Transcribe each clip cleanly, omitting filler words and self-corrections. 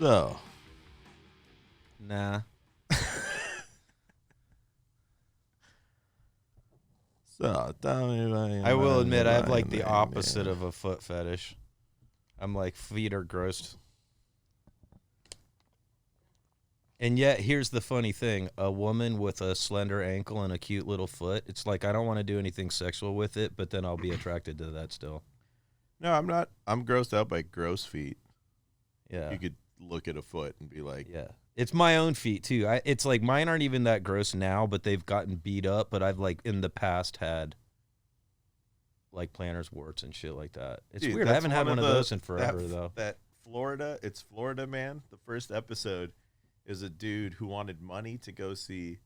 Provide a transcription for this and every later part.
So, Nah. tell me about I will admit, I have like the opposite of a foot fetish. I'm like, feet are gross. And yet, here's the funny thing. A woman with a slender ankle and a cute little foot, it's like I don't want to do anything sexual with it, but then I'll be attracted to that still. No, I'm not. I'm grossed out by gross feet. Yeah. You could look at a foot and be like, yeah. It's my own feet, too. It's like mine aren't even that gross now, but they've gotten beat up. But I've, like, in the past had, like, plantar's warts and shit like that. It's dude, weird. I haven't had one of those in forever, though. though. It's Florida, man. The first episode is a dude who wanted money to go see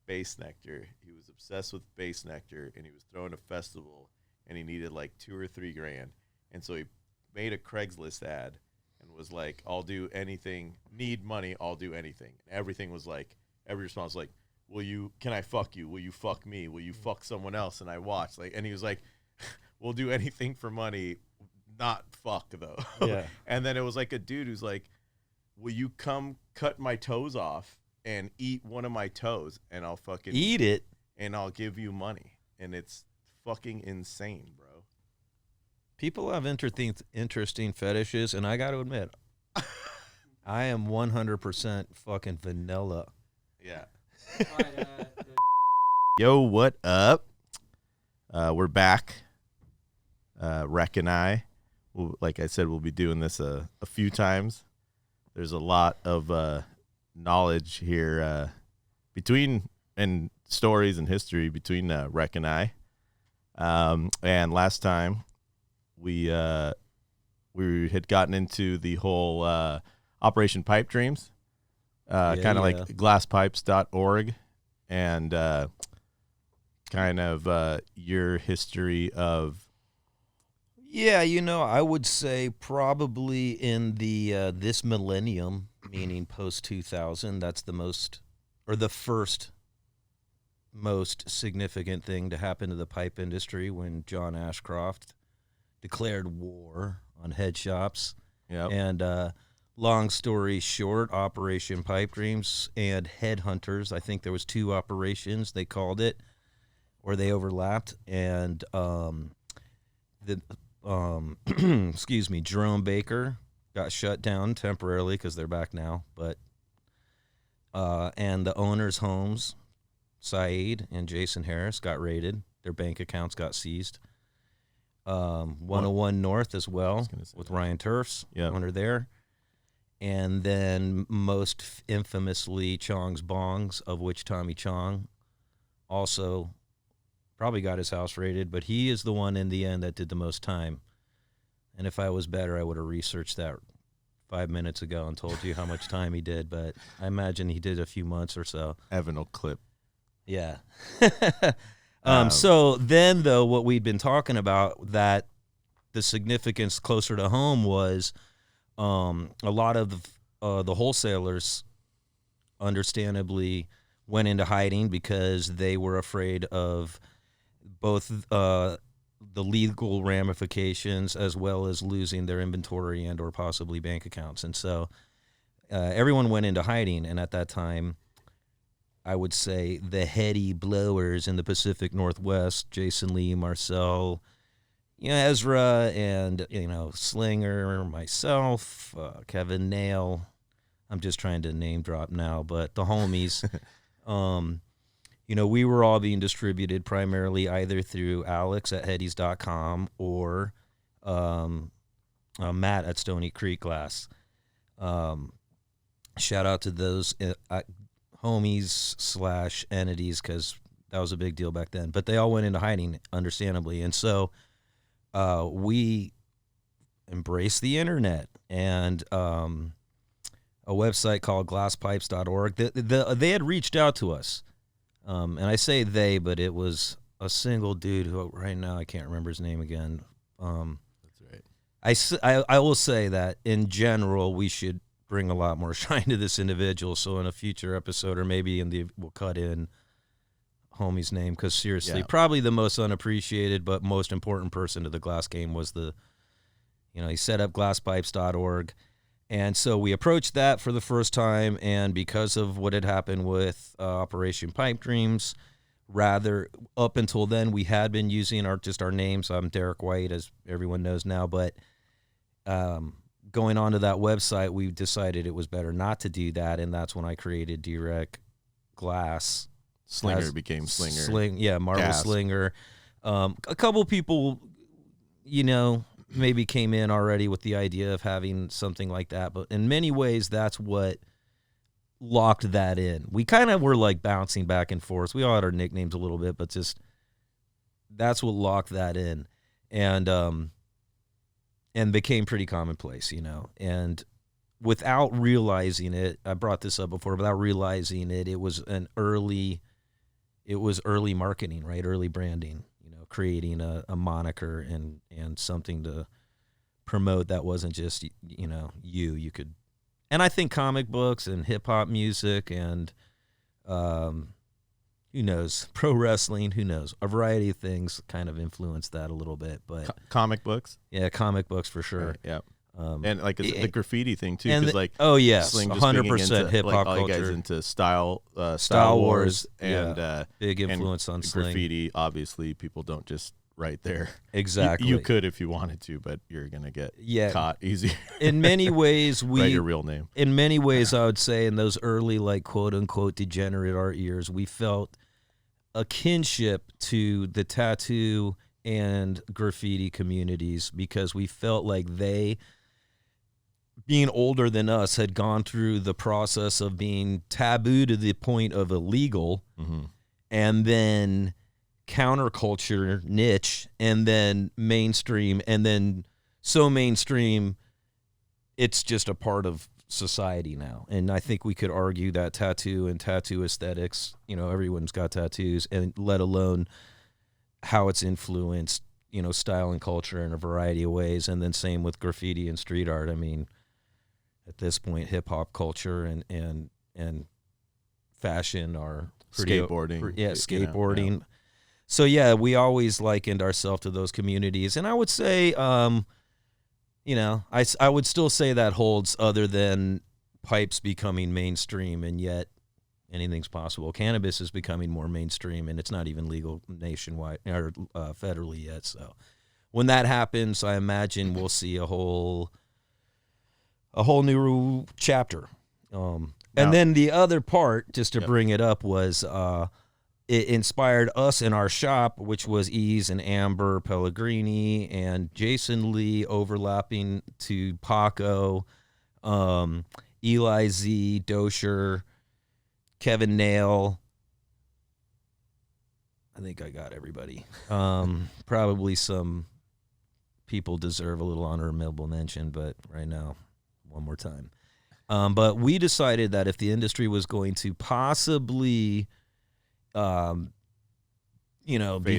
Bass Nectar. He was obsessed with Bass Nectar, and he was throwing a festival, and he needed like $2 or $3 grand. And so he made a Craigslist ad and was like, I'll do anything, need money, I'll do anything. And everything was like, every response was like, can I fuck you? Will you fuck me? Will you fuck someone else? And I watched, like, and he was like, we'll do anything for money, not fuck though. Yeah. And then it was like a dude who's like, will you come cut my toes off and eat one of my toes, and I'll fucking eat it, and I'll give you money. And it's fucking insane, bro. People have interesting fetishes, and I got to admit, I am 100% fucking vanilla. Yeah. Yo, what up? We're back. Wreck and I, like I said, we'll be doing this a few times. There's a lot of knowledge here and stories and history between Wreck and I. And last time we had gotten into the whole Operation Pipe Dreams, kind of like glassblowers.org, and kind of your history of. Yeah, I would say probably in the this millennium, meaning post 2000, that's the first most significant thing to happen to the pipe industry when John Ashcroft declared war on head shops. Yep. And long story short, Operation Pipe Dreams and Headhunters, I think there was 2 operations they called it, or they overlapped, and excuse me, Jerome Baker got shut down temporarily because they're back now, but and the owners' homes, Saeed and Jason Harris, got raided. Their bank accounts got seized. 101 North as well with Ryan Turfs, owner there. And then most infamously Chong's Bongs, of which Tommy Chong also probably got his house raided, but he is the one in the end that did the most time. And if I was better, I would have researched that 5 minutes ago and told you how much time he did, but I imagine he did a few months or so. Evan will clip. Yeah. So then, though, what we'd been talking about, that the significance closer to home was a lot of the wholesalers understandably went into hiding because they were afraid of both the legal ramifications as well as losing their inventory and or possibly bank accounts. And so everyone went into hiding. And at that time, I would say the heady blowers in the Pacific Northwest, Jason Lee, Marcel, Ezra, and, Slinger, myself, Kevin Nail. I'm just trying to name drop now, but the homies, we were all being distributed primarily either through Alex at headies.com or Matt at Stony Creek Glass. Shout out to those homies / entities, because that was a big deal back then. But they all went into hiding, understandably. And so we embraced the internet, and a website called glasspipes.org. They had reached out to us. And I say they, but it was a single dude who right now I can't remember his name again. That's right. I will say that in general we should bring a lot more shine to this individual. So in a future episode, or maybe we'll cut in homie's name, because seriously, probably the most unappreciated but most important person to the glass game was he set up glasspipes.org. And so we approached that for the first time, and because of what had happened with Operation Pipe Dreams, rather up until then we had been using our names. I'm Derek White, as everyone knows now, but going onto that website, we decided it was better not to do that, and that's when I created Dwreck Glass. Slinger became Slinger. Marvel Gas. Slinger. A couple people, maybe came in already with the idea of having something like that, but in many ways, that's what locked that in. We kind of were like bouncing back and forth. We all had our nicknames a little bit, but just that's what locked that in, and became pretty commonplace, and without realizing it, I brought this up before, without realizing it, it was early marketing, right? Early branding, creating a moniker and something to promote that wasn't just, you could, and I think comic books and hip hop music and, who knows, pro wrestling, who knows, a variety of things kind of influenced that a little bit, but comic books. Yeah. Comic books for sure. Right, yeah. And like the graffiti thing too, and because like oh yes, Sling just 100% hip hop all culture. you guys into Style Wars and big influence on Sling. Graffiti. Obviously, people don't just write there. Exactly. You could if you wanted to, but you're gonna get caught easier. In many ways, write your real name. In many ways, I would say in those early like quote unquote degenerate art years, we felt a kinship to the tattoo and graffiti communities because we felt like they, being older than us, had gone through the process of being taboo to the point of illegal, and then counterculture niche, and then mainstream, and then so mainstream it's just a part of society now. And I think we could argue that tattoo and tattoo aesthetics, everyone's got tattoos, and let alone how it's influenced, style and culture in a variety of ways. And then same with graffiti and street art. I mean, at this point, hip hop culture and fashion are pretty skateboarding. Skateboarding. Yeah. So yeah, we always likened ourselves to those communities, and I would say, I would still say that holds, other than pipes becoming mainstream, and yet anything's possible. Cannabis is becoming more mainstream, and it's not even legal nationwide or federally yet. So when that happens, I imagine we'll see a whole new chapter. And then the other part, just to bring it up, was it inspired us in our shop, which was Ease and Amber Pellegrini and Jason Lee, overlapping to Paco, Eli Z, Dosher, Kevin Nail. I think I got everybody. Probably some people deserve a little honorable mention, but right now, one more time. But we decided that if the industry was going to possibly, Fade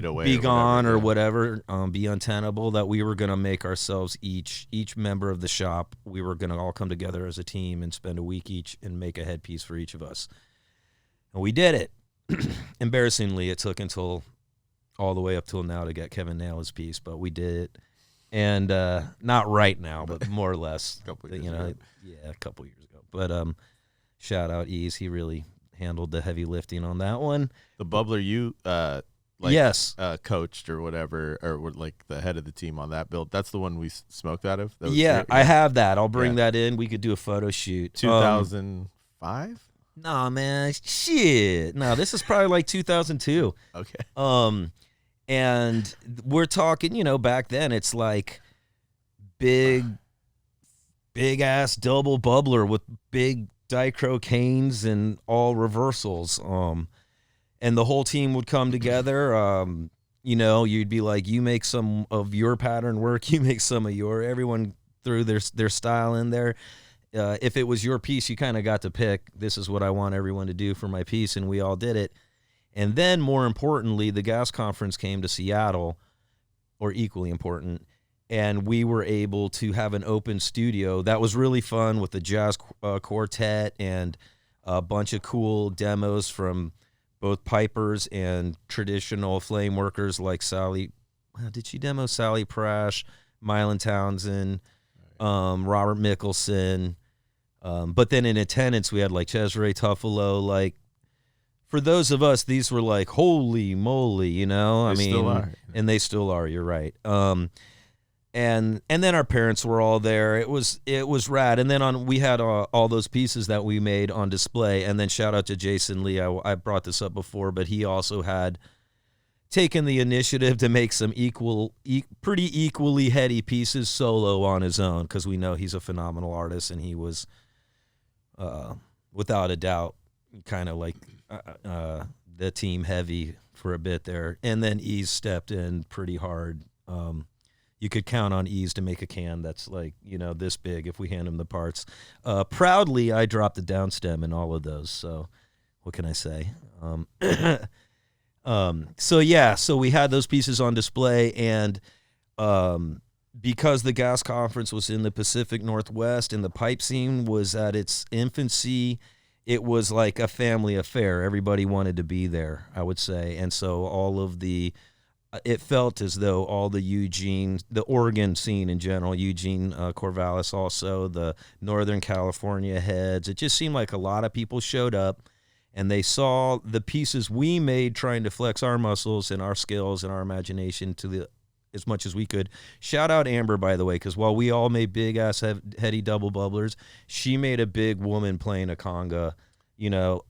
away be gone or whatever, be untenable, that we were going to make ourselves each member of the shop, we were going to all come together as a team and spend a week each and make a headpiece for each of us. And we did it. Embarrassingly, it took until all the way up till now to get Kevin Nail his piece, but we did it. And not right now, but more or less, a couple years ago. A couple years ago. But shout out Ease, he really handled the heavy lifting on that one. The bubbler you yes, coached or whatever, or were like the head of the team on that build. That's the one we smoked out of. I have that. I'll bring that in. We could do a photo shoot. 2005. Nah, man, shit. No, this is probably like 2002. Okay. And we're talking, back then it's like big ass double bubbler with big dichrocanes and all reversals. And the whole team would come together. You'd be like, you make some of your pattern work, you make some of everyone threw their style in there. If it was your piece, you kind of got to pick, this is what I want everyone to do for my piece, and we all did it. And then, more importantly, the Gas Conference came to Seattle, or equally important, and we were able to have an open studio. That was really fun with the jazz quartet and a bunch of cool demos from both pipers and traditional flame workers like Sally. Did she demo Sally Prash, Mylan Townsend, Robert Mickelson, But then in attendance, we had like Cesare Tuffalo. Like, for those of us, these were like, holy moly, you know? They still are. And they still are, you're right. And then our parents were all there. It was rad. And then we had all those pieces that we made on display. And then shout out to Jason Lee. I brought this up before, but he also had taken the initiative to make some pretty equally heady pieces solo on his own, because we know he's a phenomenal artist, and he was, without a doubt, kind of like the team heavy for a bit there. And then Ease stepped in pretty hard. You could count on Ease to make a can that's like, you know, this big if we hand him the parts. Proudly, I dropped the downstem in all of those. So what can I say? So we had those pieces on display, and because the gas conference was in the Pacific Northwest and the pipe scene was at its infancy, it was like a family affair. Everybody wanted to be there, I would say. And so it felt as though all the Oregon scene in general, Eugene Corvallis also, the Northern California heads, it just seemed like a lot of people showed up, and they saw the pieces we made trying to flex our muscles and our skills and our imagination as much as we could. Shout out Amber, by the way, because while we all made big-ass heady double bubblers, she made a big woman playing a conga, you know,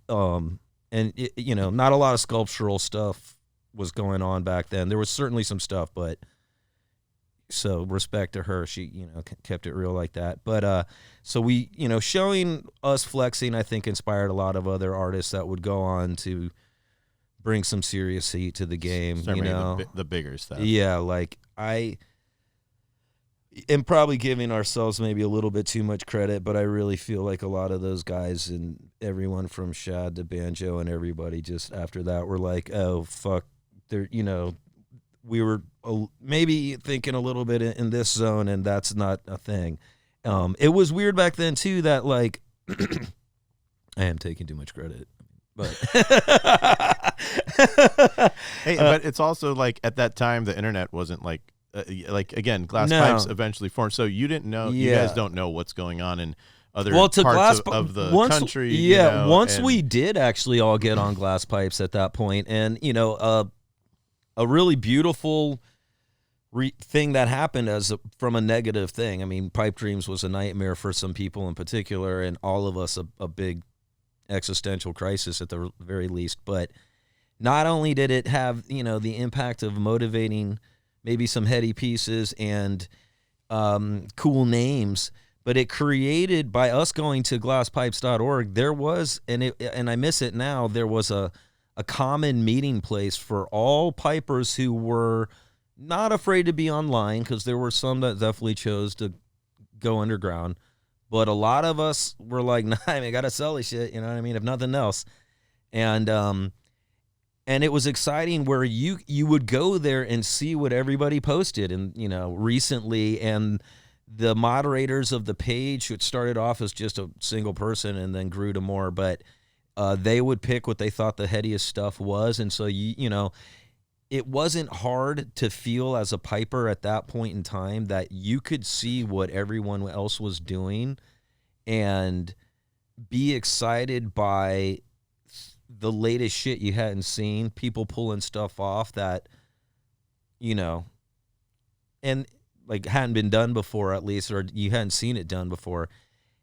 and, you know, not a lot of sculptural stuff was going on back then. There was certainly some stuff, but so respect to her. She, you know, kept it real like that. But so we, you know, showing us flexing, I think, inspired a lot of other artists that would go on to bring some serious heat to the game. Start you know, the bigger stuff. Yeah, like I am probably giving ourselves maybe a little bit too much credit, but I really feel like a lot of those guys and everyone from Shad to Banjo and everybody just after that were like, oh fuck. There, you know, we were maybe thinking a little bit in this zone, and that's not a thing. It was weird back then too that like I am taking too much credit, but hey, but it's also like at that time the internet wasn't like again, glass pipes eventually formed, so you didn't know. You guys don't know what's going on in other parts of the country. Yeah, you know, once we did actually all get on glass pipes at that point, and you know, a really beautiful thing that happened from a negative thing. I mean, Pipe Dreams was a nightmare for some people in particular, and all of us a big existential crisis at the very least. But not only did it have, you know, the impact of motivating maybe some heady pieces and cool names, but it created, by us going to glasspipes.org, there was, and I miss it now, there was a common meeting place for all pipers who were not afraid to be online, because there were some that definitely chose to go underground. But a lot of us were like, nah, I got to sell this shit, you know what I mean, if nothing else. And it was exciting where you would go there and see what everybody posted, and, you know, recently, and the moderators of the page, which started off as just a single person and then grew to more, but they would pick what they thought the headiest stuff was. And so, you know, it wasn't hard to feel as a piper at that point in time that you could see what everyone else was doing and be excited by the latest shit you hadn't seen, people pulling stuff off that, you know, and like hadn't been done before, at least, or you hadn't seen it done before.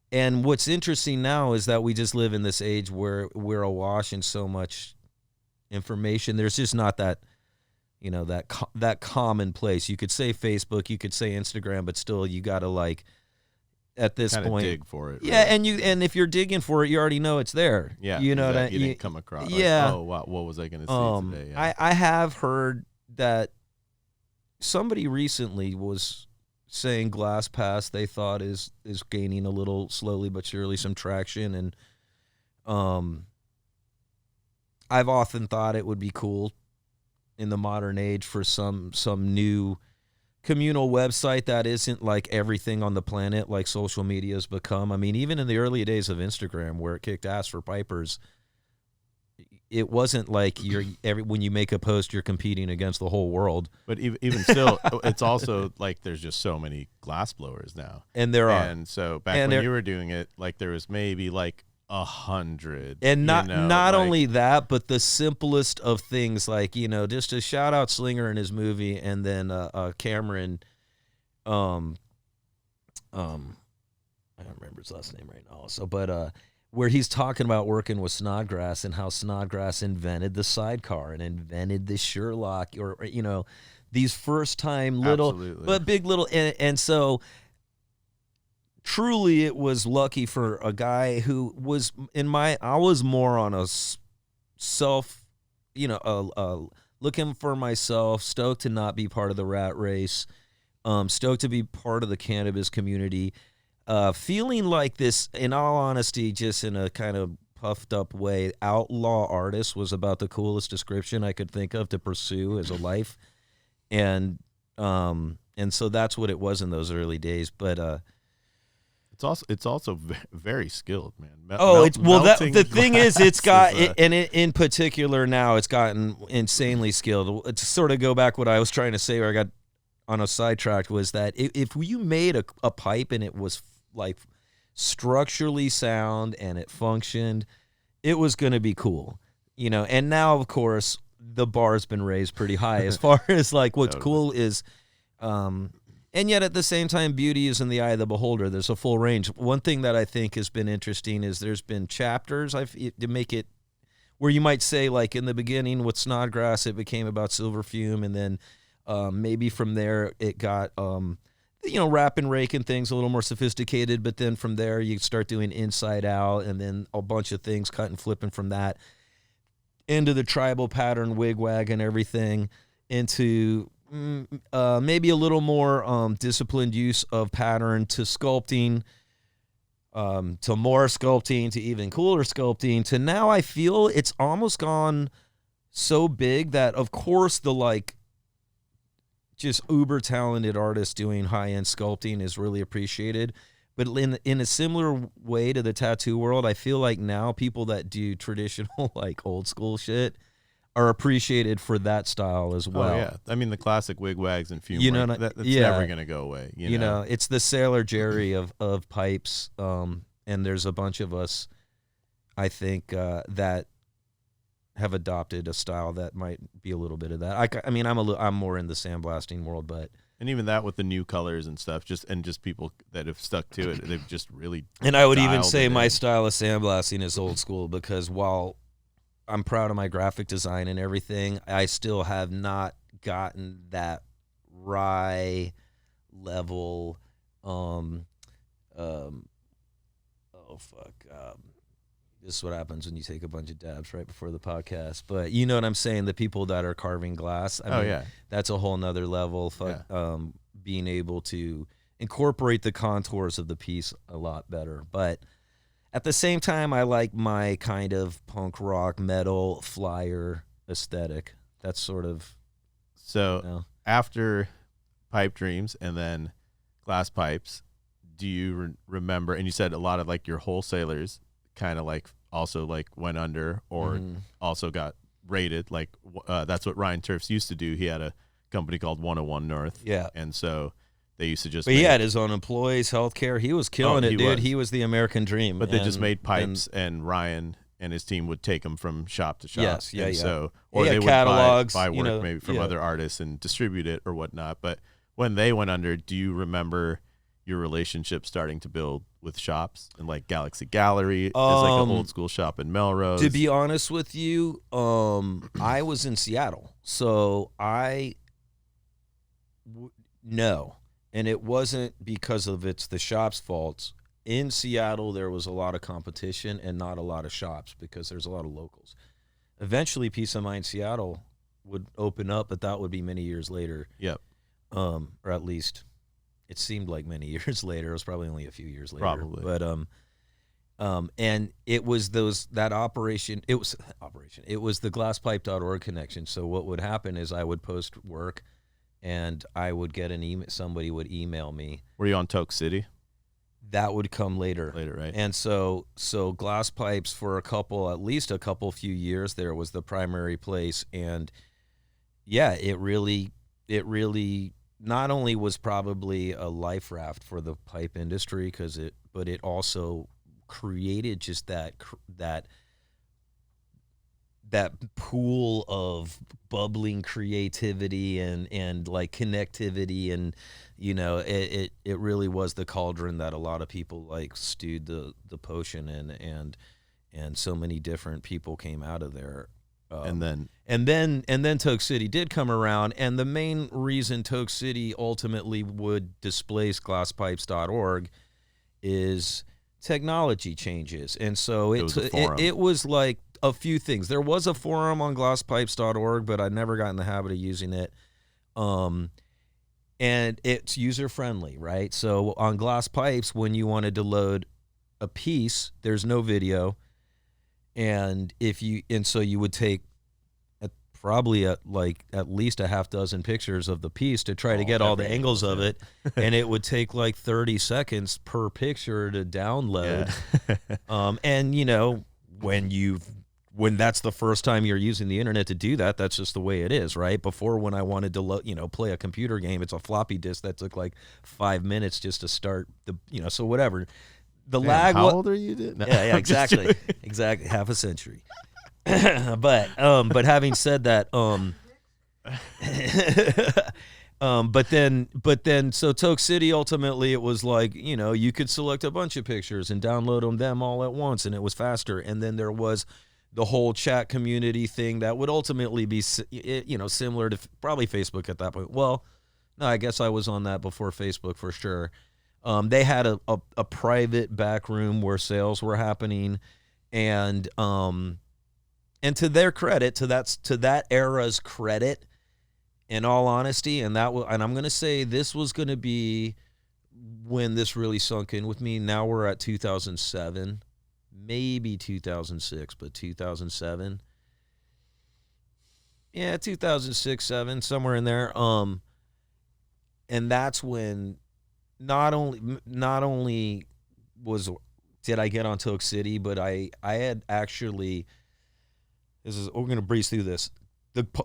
And what's interesting now is that we just live in this age where we're awash in so much information. There's just not that, you know, that commonplace. You could say Facebook, you could say Instagram, but still you got to, like, at this kinda point dig for it. Yeah, right? and if you're digging for it, you already know it's there. Yeah. You know that you didn't come across. Yeah. Like, oh, wow, what was I going to say today? Yeah. I have heard that somebody recently was saying Glass Pass they thought is gaining a little, slowly but surely, some traction, and I've often thought it would be cool in the modern age for some new communal website that isn't like everything on the planet like social media has become. I mean, even in the early days of Instagram, where it kicked ass for pipers, it wasn't like when you make a post, you're competing against the whole world. But even still, it's also like there's just so many glass blowers now. And there are. And so back when you were doing it, like there was maybe like 100. And not only that, but the simplest of things, like, just to shout out Slinger and his movie, and then Cameron, I don't remember his last name right now. So, but where he's talking about working with Snodgrass and how Snodgrass invented the sidecar and invented the Sherlock, or these first time little, but big little, and so. Truly, it was lucky for a guy who was I was more on a self, looking for myself, stoked to not be part of the rat race, stoked to be part of the cannabis community, feeling like this, in all honesty, just in a kind of puffed up way, outlaw artist was about the coolest description I could think of to pursue as a life. And so that's what it was in those early days. But, It's also very skilled, man. The thing is, it's got in particular now it's gotten insanely skilled. To sort of go back what I was trying to say, where I got on a sidetrack, was that if you made a pipe and it was like structurally sound and it functioned, it was going to be cool, And now, of course, the bar's been raised pretty high as far as like what's cool is. And yet, at the same time, beauty is in the eye of the beholder. There's a full range. One thing that I think has been interesting is there's been chapters to make it where you might say, like in the beginning with Snodgrass, it became about silver fume, and then maybe from there it got rap and rake and things a little more sophisticated. But then from there you start doing inside out, and then a bunch of things cut and flipping from that into the tribal pattern wigwag and everything into. Maybe a little more disciplined use of pattern to sculpting, to more sculpting, to even cooler sculpting, to now I feel it's almost gone so big that, of course, the like just uber talented artist doing high-end sculpting is really appreciated. But in a similar way to the tattoo world, I feel like now people that do traditional, like old school shit are appreciated for that style as well. Oh, yeah. I mean, the classic wigwags and fume that's never going to go away. You know, it's the Sailor Jerry of pipes, and there's a bunch of us, I think, that have adopted a style that might be a little bit of that. I'm more in the sandblasting world, but... And even that with the new colors and stuff, just people that have stuck to it, they've just really... And I would even say my style of sandblasting is old school, because while... I'm proud of my graphic design and everything, I still have not gotten that rye level. This is what happens when you take a bunch of dabs right before the podcast. But you know what I'm saying? The people that are carving glass. I mean, that's a whole nother level. Being able to incorporate the contours of the piece a lot better. But at the same time, I like my kind of punk rock metal flyer aesthetic. That's sort of... So after Pipe Dreams and then Glass Pipes, do you remember, and you said a lot of like your wholesalers kind of like also like went under or also got raided. Like that's what Ryan Turfs used to do. He had a company called 101 North. Yeah. And so they used to just... But he had his own employees, healthcare. He was killing it, dude. He was the American dream. But they just made pipes, and Ryan and his team would take them from shop to shop. Yes, yeah. So, or they would catalogs, buy work maybe from other artists and distribute it or whatnot. But when they went under, do you remember your relationship starting to build with shops and like Galaxy Gallery is like an old school shop in Melrose? To be honest with you, I was in Seattle, so no. And it wasn't because of the shop's faults. In Seattle, there was a lot of competition and not a lot of shops because there's a lot of locals. Eventually, Peace of Mind Seattle would open up, but that would be many years later. Yep. Or at least it seemed like many years later. It was probably only a few years later. Probably. But and it was operation. It was the glasspipe.org connection. So what would happen is I would post work, and I would get an email. Somebody would email me. Were you on Toke City? that would come later. Right? And so glass pipes for at least a couple few years there was the primary place. And yeah, it really not only was probably a life raft for the pipe industry but it also created just that pool of bubbling creativity and like connectivity, and it really was the cauldron that a lot of people like stewed the potion in, and so many different people came out of there. And then Toke City did come around, and the main reason Toke City ultimately would displace glasspipes.org is technology changes. And so it was like a few things. There was a forum on glasspipes.org, but I never got in the habit of using it. And it's user friendly, right? So on Glass Pipes, when you wanted to load a piece, there's no video. And so you would take probably at least a half dozen pictures of the piece to try to get all the angles of it, and it would take like 30 seconds per picture to download. Yeah. And when that's the first time you're using the internet to do that, that's just the way it is, right? Before, when I wanted to play a computer game, it's a floppy disk that took like 5 minutes just to start so whatever. The lag. How old are you? No, yeah, exactly. Exactly. Half a century. But having said that, but then so Toke City, ultimately it was like, you could select a bunch of pictures and download them all at once, and it was faster. And then there was the whole chat community thing that would ultimately be, similar to probably Facebook at that point. Well, no, I guess I was on that before Facebook for sure. They had a private back room where sales were happening, and to their credit, to that era's credit, in all honesty, and I'm going to say this was going to be when this really sunk in with me. Now we're at 2007, maybe 2006, but 2007. Yeah, 2006, 7, somewhere in there. And that's when not only did I get on Toke City, but I had actually, we're going to breeze through this.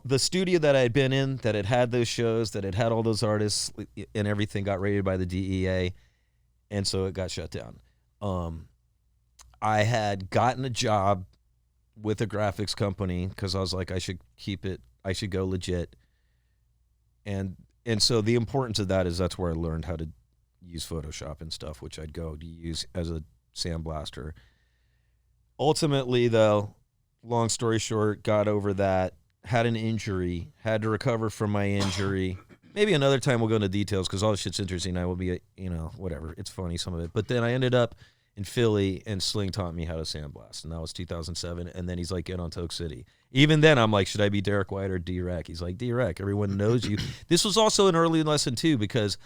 The studio that I had been in, that had those shows, that had all those artists and everything, got raided by the DEA, and so it got shut down. I had gotten a job with a graphics company because I was like, I should keep it, I should go legit. And so the importance of that is that's where I learned how to use Photoshop and stuff, which I'd go to use as a sandblaster. Ultimately, though, long story short, got over that, had an injury, had to recover from my injury. Maybe another time we'll go into details because all this shit's interesting. I will be, whatever. It's funny, some of it. But then I ended up in Philly, and Sling taught me how to sandblast, and that was 2007. And then he's like, get on Toke City. Even then, I'm like, should I be Derek White or Dwreck? He's like, Dwreck, everyone knows you. This was also an early lesson, too, because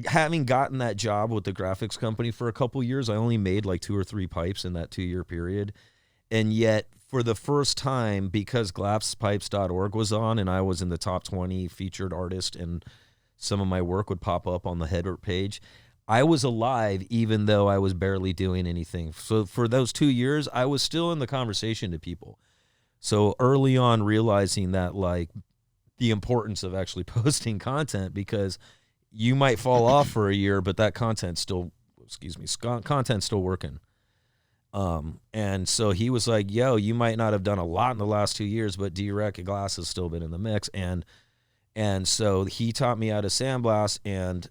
having gotten that job with the graphics company for a couple years, I only made like 2 or 3 pipes in that 2-year period. And yet, for the first time, because glasspipes.org was on and I was in the top 20 featured artist and some of my work would pop up on the header page, I was alive even though I was barely doing anything. So for those 2 years, I was still in the conversation to people. So early on, realizing that, like, the importance of actually posting content, because you might fall off for a year, but that content's still working. And so he was like, yo, you might not have done a lot in the last 2 years, but Dwreck and Glass has still been in the mix. And so he taught me how to sandblast and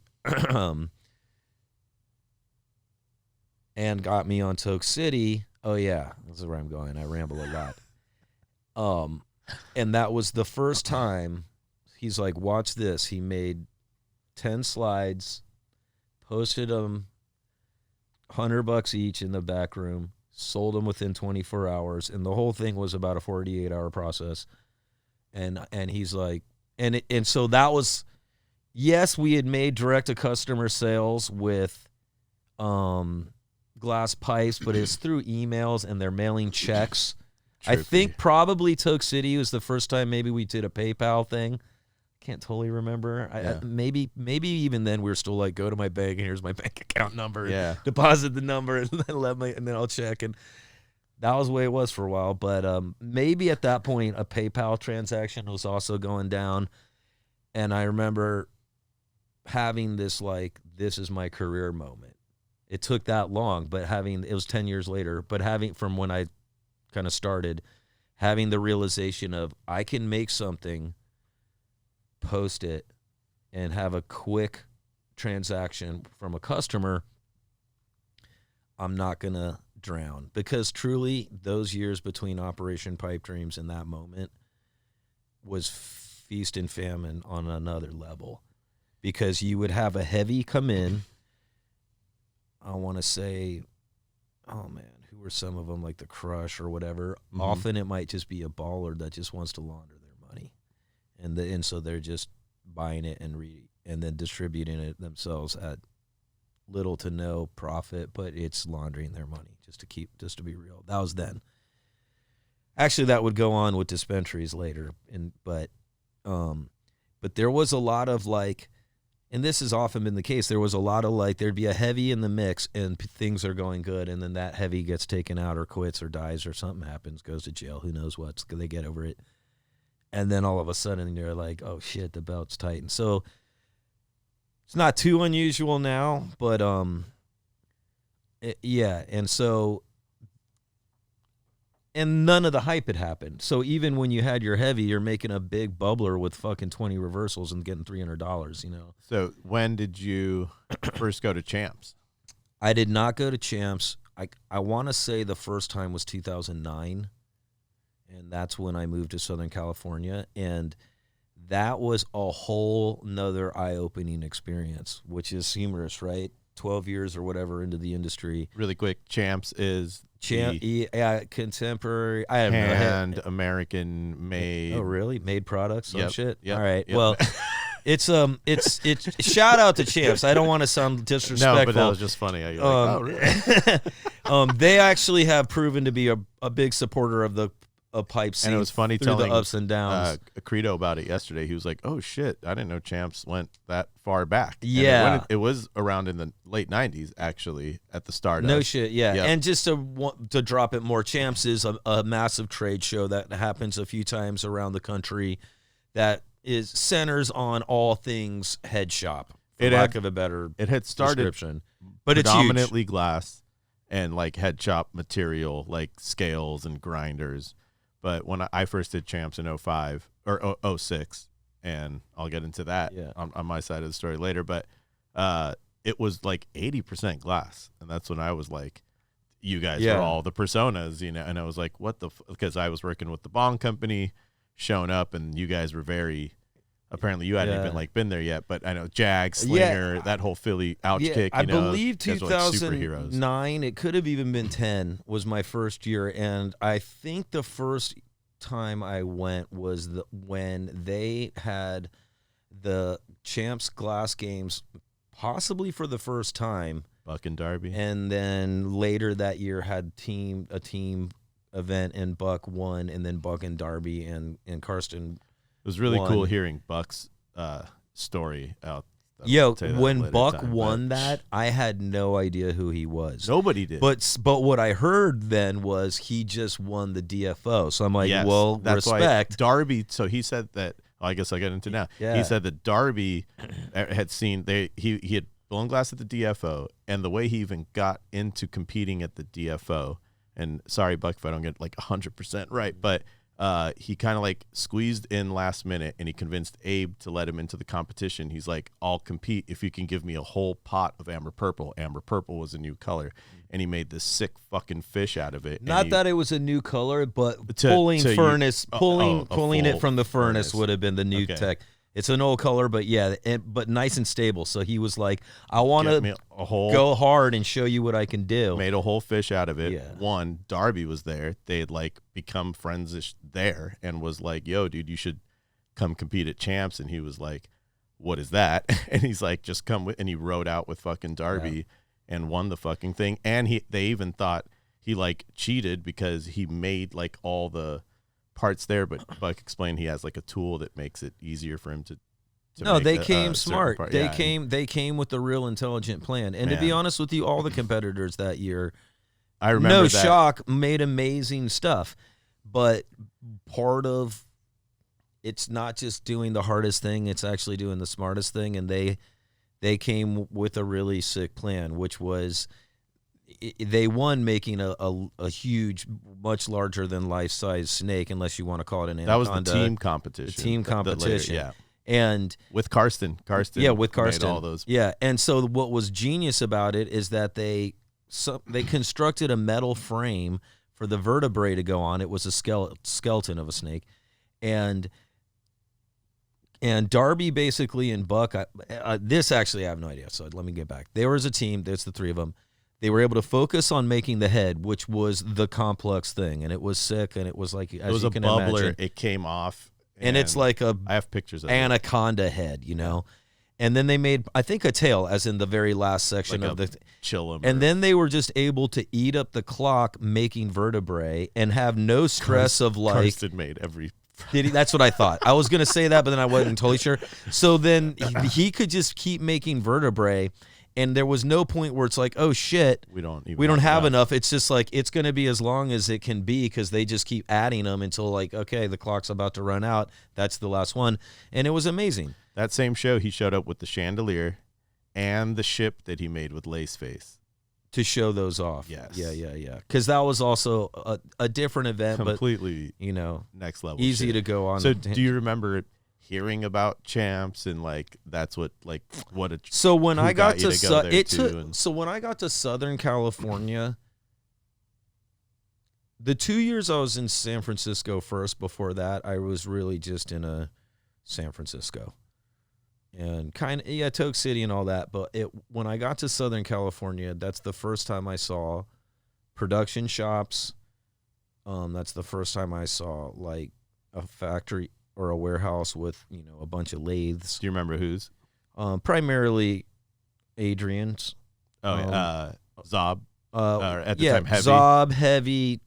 got me on Toke City. Oh yeah, this is where I'm going. I ramble a lot. And that was the first time he's like, watch this. He made 10 slides, posted them, $100 each in the back room, sold them within 24 hours, and the whole thing was about a 48-hour process. And he's like, and so that was, yes, we had made direct to customer sales with Glass Pipes, but it's through emails and they're mailing checks. Trippy. I think probably Toke City was the first time maybe we did a PayPal thing. can't totally remember. Yeah. Maybe even then we were still like, go to my bank and here's my bank account number. Yeah. Deposit the number and then I'll check. And that was the way it was for a while. But maybe at that point a PayPal transaction was also going down. And I remember having this like, this is my career moment. It took that long, but it was 10 years later, but from when I kind of started, having the realization of I can make something, post it, and have a quick transaction from a customer, I'm not going to drown. Because truly, those years between Operation Pipe Dreams and that moment was feast and famine on another level. Because you would have a heavy come in, I want to say, oh man, who were some of them, like the Crush or whatever. Mm-hmm. Often it might just be a baller that just wants to launder their money. And so they're just buying it and then distributing it themselves at little to no profit, but it's laundering their money just to be real. That was then. Actually, that would go on with dispensaries later, but there was a lot of like, and this has often been the case, there was a lot of like, there'd be a heavy in the mix and things are going good, and then that heavy gets taken out or quits or dies or something happens, goes to jail, who knows what, they get over it. And then all of a sudden they're like, oh shit, the belt's tightened. So it's not too unusual now, but yeah. And so, and none of the hype had happened. So even when you had your heavy, you're making a big bubbler with fucking 20 reversals and getting $300, you know? So when did you first go to Champs? I did not go to Champs. I want to say the first time was 2009. And that's when I moved to Southern California. And that was a whole nother eye-opening experience, which is humorous, right? 12 years or whatever into the industry. Really quick, Champs is contemporary. I have and American made. Oh, really? Made products? Yep, Oh, shit. yep, All right. yep. Well, it's shout out to Champs. I don't want to sound disrespectful. No, but that was just funny. You're like, oh, really? They actually have proven to be a big supporter of the pipe scene. And it was funny through telling the ups and downs. Credo about it yesterday. He was like, "Oh shit, I didn't know Champs went that far back." Yeah, and it was around in the late '90s, actually, at the start. No shit, yeah. Yep. And just to drop it more, Champs is a massive trade show that happens a few times around the country. That centers on all things head shop, for lack of a better it had started description. But it's predominantly glass and like head shop material, like scales and grinders. But when I first did Champs in 05 or 06, and I'll get into that on my side of the story later, but it was like 80% glass. And that's when I was like, you guys are all the personas, you know? And I was like, what the because I was working with the Bong Company, showing up, and you guys were very, apparently you hadn't even like been there yet, but I know Jag, Slinger, that whole Philly ouch kick, I believe 2009, like it could have even been 10, was my first year. And I think the first time I went was when they had the Champs Glass Games, possibly for the first time. Buck and Darby. And then later that year had a team event, and Buck won, and then Buck and Darby and Karsten. It was really cool hearing Buck's story out. Yo, when Buck won that, I had no idea who he was. Nobody did. But what I heard then was he just won the DFO. So I'm like, well, that's respect. Why Darby, so he said that, I guess I'll get into now. Yeah. He said that Darby had seen, he had blown glass at the DFO, and the way he even got into competing at the DFO, and sorry, Buck, if I don't get like 100% right, but he kind of like squeezed in last minute, and he convinced Abe to let him into the competition. He's like, I'll compete if you can give me a whole pot of amber purple. Amber purple was a new color, and he made this sick fucking fish out of it. Not that it was a new color, but pulling it from the furnace would have been the new tech. It's an old color, but but nice and stable. So he was like, I want to go hard and show you what I can do. Made a whole fish out of it. Yeah. One, Darby was there. They had like become friends there, and was like, yo, dude, you should come compete at Champs. And he was like, what is that? And he's like, just come with, and he rode out with fucking Darby and won the fucking thing. And they even thought he like cheated because he made like all the parts there, but Buck explained he has like a tool that makes it easier for him to to No, make they a came certain smart. part. They Yeah. They came with a real intelligent plan. And to be Man. honest with you, all the competitors that year, I remember no that. shock, made amazing stuff. But part of it's not just doing the hardest thing, it's actually doing the smartest thing. And they came with a really sick plan, which was they won making a huge, much larger than life-size snake, unless you want to call it an anaconda. That was the team competition. The team competition. Yeah. And With Karsten. yeah, with Karsten. Made all those. Yeah, and so what was genius about it is that they constructed a metal frame for the vertebrae to go on. It was a skeleton of a snake, and Darby basically and Buck. This actually I have no idea. So let me get back. There was a team. There's the three of them. They were able to focus on making the head, which was the complex thing, and it was sick, and it was like as It was you a can bubbler. imagine. It came off. And it's like a I have pictures of anaconda head, you know. And then they made, I think, a tail, as in the very last section like of the. chillum. And then they were just able to eat up the clock making vertebrae and have no stress of like. Karsten made every. Did he? That's what I thought. I was going to say that, but then I wasn't totally sure. So then he could just keep making vertebrae, and there was no point where it's like, oh shit, We don't have enough. It's just like it's going to be as long as it can be because they just keep adding them until like, okay, the clock's about to run out. That's the last one, and it was amazing. That same show, he showed up with the chandelier and the ship that he made with lace face To show those off. Yes. Yeah. Because that was also a different event, Completely, but, next level. easy shit. to go on. So, do you remember hearing about champs and like that's what a So when who I got you to go there it to took and- so when I got to Southern California, the 2 years I was in San Francisco first. Before that, I was really just in San Francisco, and kind of Toke City and all that. But when I got to Southern California, that's the first time I saw production shops. That's the first time I saw like a factory or a warehouse with a bunch of lathes. Do you remember whose? Primarily Adrian's. Zob. At the yeah, time, Heavy. Zob, Heavy,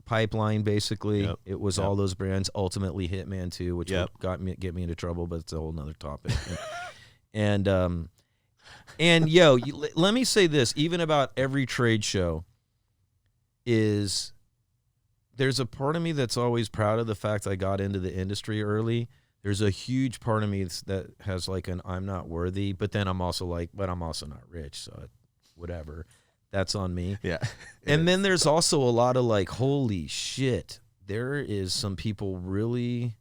Pipeline. Basically, Yep. it was Yep. all those brands. Ultimately, Hitman too, which Yep. would get me into trouble, but it's a whole nother topic. and yo, let me say this: even about every trade show, is there's a part of me that's always proud of the fact I got into the industry early. There's a huge part of me that has like an I'm not worthy, but then I'm also like, but I'm also not rich, so whatever. That's on me. Yeah. And then there's also a lot of like, holy shit, there is some people really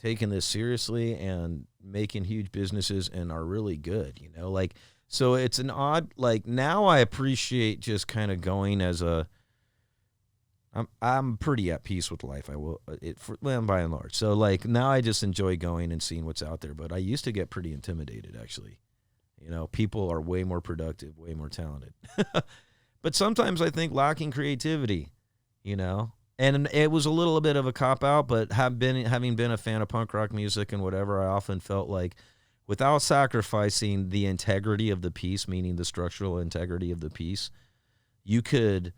taking this seriously and making huge businesses and are really good, like, so it's an odd, like now I appreciate just kind of going as I'm pretty at peace with life. I will, by and large. So like now I just enjoy going and seeing what's out there. But I used to get pretty intimidated, actually. People are way more productive, way more talented. But sometimes I think lacking creativity, And it was a little bit of a cop out, but having been a fan of punk rock music and whatever, I often felt like without sacrificing the integrity of the piece, meaning the structural integrity of the piece, you could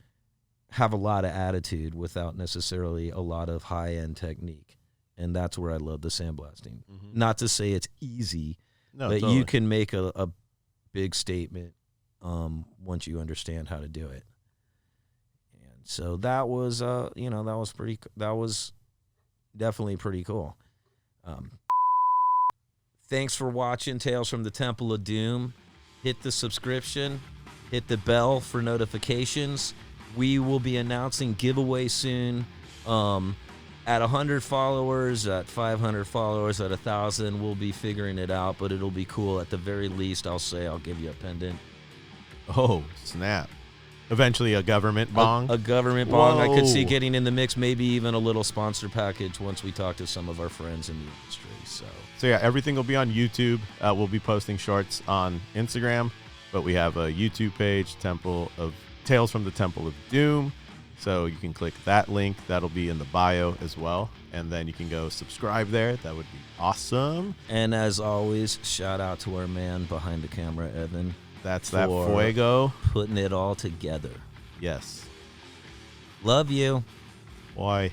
have a lot of attitude without necessarily a lot of high-end technique. And that's where I love the sandblasting. Mm-hmm. Not to say it's easy, No, but totally. you can make a big statement once you understand how to do it. And so that was, that was definitely pretty cool. Thanks for watching Tales from the Temple of Doom. Hit the subscription, hit the bell for notifications. We will be announcing giveaway soon. At 100 followers, at 500 followers, at 1,000, we'll be figuring it out, but it'll be cool. At the very least, I'll give you a pendant. Oh, snap. Eventually a government bong. A government bong. I could see Whoa. getting in the mix, maybe even a little sponsor package once we talk to some of our friends in the industry. So yeah, everything will be on YouTube. We'll be posting shorts on Instagram, but we have a YouTube page, Tales from the Temple of Doom. So you can click that link. That'll be in the bio as well. And then you can go subscribe there. That would be awesome. And as always, shout out to our man behind the camera, Evan. That's that for fuego. Putting it all together. Yes. Love you. Boy.